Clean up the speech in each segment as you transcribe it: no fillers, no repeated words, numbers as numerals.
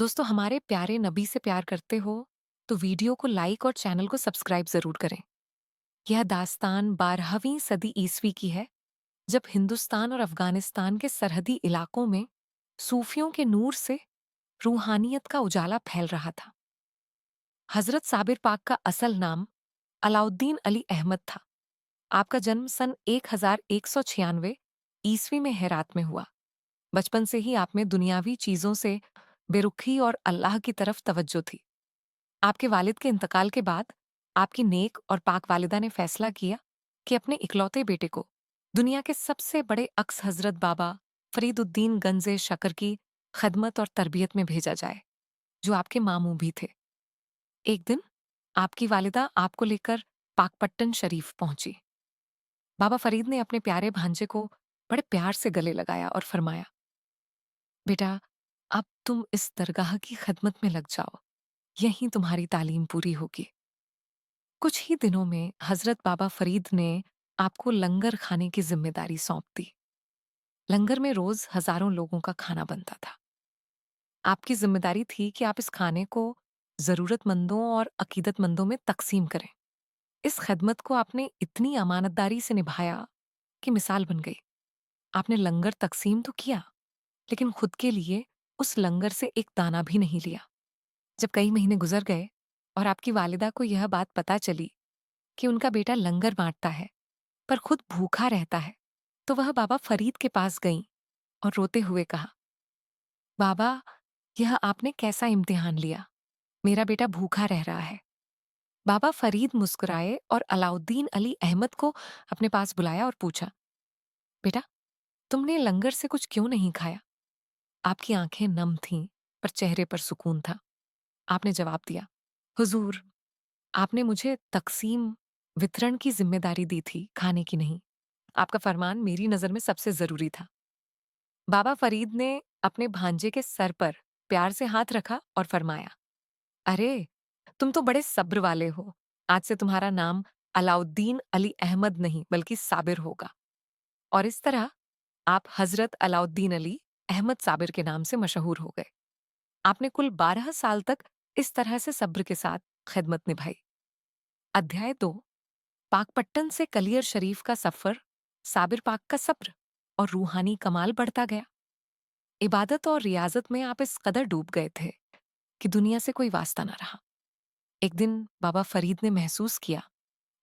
दोस्तों, हमारे प्यारे नबी से प्यार करते हो तो वीडियो को लाइक और चैनल को सब्सक्राइब जरूर करें। यह दास्तान 12वीं सदी ईसवी की है, जब हिंदुस्तान और अफगानिस्तान के सरहदी इलाकों में सूफियों के नूर से रूहानियत का उजाला फैल रहा था। हजरत साबिर पाक का असल नाम अलाउद्दीन अली अहमद था। आपका जन्म सन 1196 ईसवी में हेरात में हुआ। बचपन से ही आप में दुनियावी चीजों से बेरुखी और अल्लाह की तरफ तवज्जो थी। आपके वालिद के इंतकाल के बाद आपकी नेक और पाक वालिदा ने फैसला किया कि अपने इकलौते बेटे को दुनिया के सबसे बड़े अक्स हजरत बाबा फरीदुद्दीन गंजे शकर की खदमत और तरबियत में भेजा जाए, जो आपके मामू भी थे। एक दिन आपकी वालिदा आपको लेकर पाकपट्टन शरीफ पहुंची। बाबा फरीद ने अपने प्यारे भांजे को बड़े प्यार से गले लगाया और फरमाया, बेटा, अब तुम इस दरगाह की खदमत में लग जाओ, यहीं तुम्हारी तालीम पूरी होगी। कुछ ही दिनों में हजरत बाबा फरीद ने आपको लंगर खाने की जिम्मेदारी सौंप दी। लंगर में रोज हजारों लोगों का खाना बनता था। आपकी जिम्मेदारी थी कि आप इस खाने को जरूरतमंदों और अकीदतमंदों में तकसीम करें। इस खदमत को आपने इतनी अमानतदारी से निभाया कि मिसाल बन गई। आपने लंगर तकसीम तो किया, लेकिन खुद के लिए उस लंगर से एक दाना भी नहीं लिया। जब कई महीने गुजर गए और आपकी वालिदा को यह बात पता चली कि उनका बेटा लंगर बांटता है पर खुद भूखा रहता है, तो वह बाबा फरीद के पास गईं और रोते हुए कहा, बाबा, यह आपने कैसा इम्तिहान लिया? मेरा बेटा भूखा रह रहा है। बाबा फरीद मुस्कुराए और अलाउद्दीन अली अहमद को अपने पास बुलाया और पूछा, बेटा, तुमने लंगर से कुछ क्यों नहीं खाया? आपकी आंखें नम थीं, पर चेहरे पर सुकून था। आपने जवाब दिया, हुजूर, आपने मुझे तकसीम वितरण की जिम्मेदारी दी थी, खाने की नहीं। आपका फरमान मेरी नजर में सबसे जरूरी था। बाबा फरीद ने अपने भांजे के सर पर प्यार से हाथ रखा और फरमाया, अरे, तुम तो बड़े सब्र वाले हो। आज से तुम्हारा नाम अलाउद्दीन अली अहमद नहीं बल्कि साबिर होगा। और इस तरह आप हजरत अलाउद्दीन अली अहमद साबिर के नाम से मशहूर हो गए। आपने कुल 12 साल तक इस तरह से सब्र के साथ खिदमत निभाई। अध्याय 2, पाकपट्टन से कलियर शरीफ का सफर, साबिर पाक का सब्र और रूहानी कमाल बढ़ता गया। इबादत और रियाजत में आप इस कदर डूब गए थे कि दुनिया से कोई वास्ता न रहा। एक दिन बाबा फरीद ने महसूस किया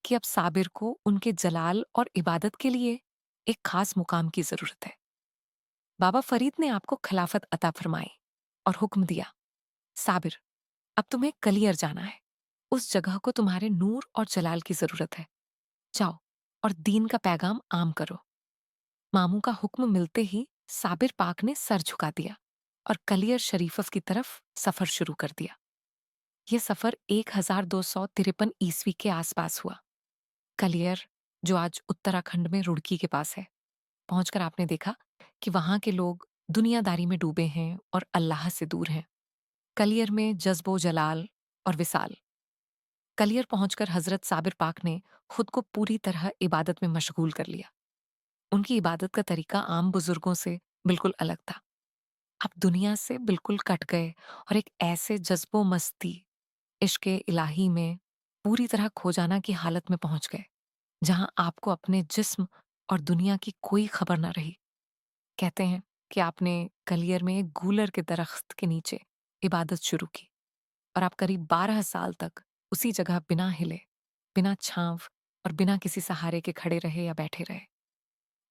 कि अब साबिर को उनके जलाल और इबादत के लिए एक खास मुकाम की जरूरत है। बाबा फरीद ने आपको खिलाफत अता फरमाई और हुक्म दिया, साबिर, अब तुम्हें कलियर जाना है। उस जगह को तुम्हारे नूर और जलाल की जरूरत है। जाओ और दीन का पैगाम आम करो। मामू का हुक्म मिलते ही साबिर पाक ने सर झुका दिया और कलियर शरीफफ की तरफ सफर शुरू कर दिया। यह सफर 1253 ईस्वी के आसपास हुआ। कलियर, जो आज उत्तराखंड में रुड़की के पास है, पहुंचकर आपने देखा कि वहां के लोग दुनियादारी में डूबे हैं और अल्लाह से दूर हैं। कलियर में जज्बो जलाल और विसाल। कलियर पहुंचकर हजरत साबिर पाक ने खुद को पूरी तरह इबादत में मशगूल कर लिया। उनकी इबादत का तरीका आम बुजुर्गों से बिल्कुल अलग था। आप दुनिया से बिल्कुल कट गए और एक ऐसे जज्बो मस्ती, इश्क़ इलाही में पूरी तरह खो जाना की हालत में पहुंच गए, जहां आपको अपने जिस्म और दुनिया की कोई खबर ना रही। कहते हैं कि आपने कलियर में एक गूलर के दरख्त के नीचे इबादत शुरू की और आप करीब 12 साल तक उसी जगह बिना हिले, बिना छांव और बिना किसी सहारे के खड़े रहे या बैठे रहे।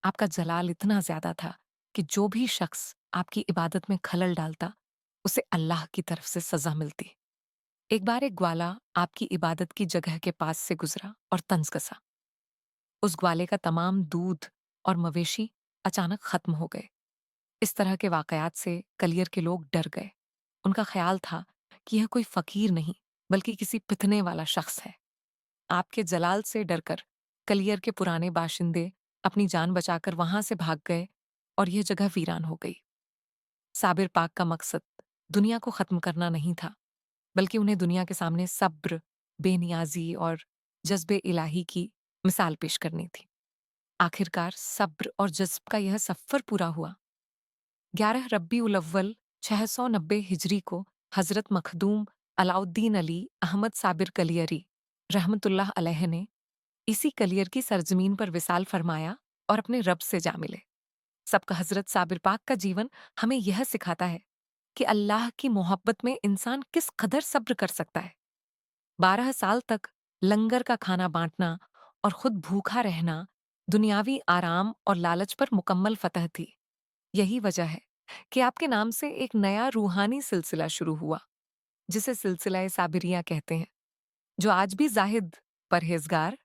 आपका जलाल इतना ज्यादा था कि जो भी शख्स आपकी इबादत में खलल डालता, उसे अल्लाह की तरफ से सजा मिलती। एक बार एक ग्वाला आपकी इबादत की जगह के पास से गुजरा और तंज कसा। उस ग्वाले का तमाम दूध और मवेशी अचानक खत्म हो गए। इस तरह के वाकयात से कलियर के लोग डर गए। उनका ख्याल था कि यह कोई फकीर नहीं बल्कि किसी पितने वाला शख्स है। आपके जलाल से डरकर कलियर के पुराने बाशिंदे अपनी जान बचाकर वहां से भाग गए और यह जगह वीरान हो गई। साबिर पाक का मकसद दुनिया को खत्म करना नहीं था, बल्कि उन्हें दुनिया के सामने सब्र, बेनियाजी और जज्बे इलाही की मिसाल पेश करनी थी। आखिरकार सब्र और जज्ब का यह सफर पूरा हुआ। 11 रब्बी उल अव्वल 690 हिजरी को हजरत मखदूम अलाउद्दीन अली अहमद साबिर कलियरी रहमतुल्लाह अलैह ने इसी कलियर की सरजमीन पर विसाल फरमाया और अपने रब से जा मिले। सबका हजरत साबिर पाक का जीवन हमें यह सिखाता है कि अल्लाह की मोहब्बत में इंसान किस कदर सब्र कर सकता है। 12 साल तक लंगर का खाना बांटना और खुद भूखा रहना दुनियावी आराम और लालच पर मुकम्मल फतह थी। यही वजह है कि आपके नाम से एक नया रूहानी सिलसिला शुरू हुआ, जिसे सिलसिला साबिरिया कहते हैं, जो आज भी जाहिद, परहेजगार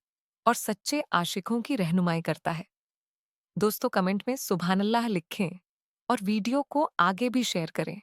और सच्चे आशिकों की रहनुमाई करता है। दोस्तों, कमेंट में सुभान अल्लाह लिखें और वीडियो को आगे भी शेयर करें।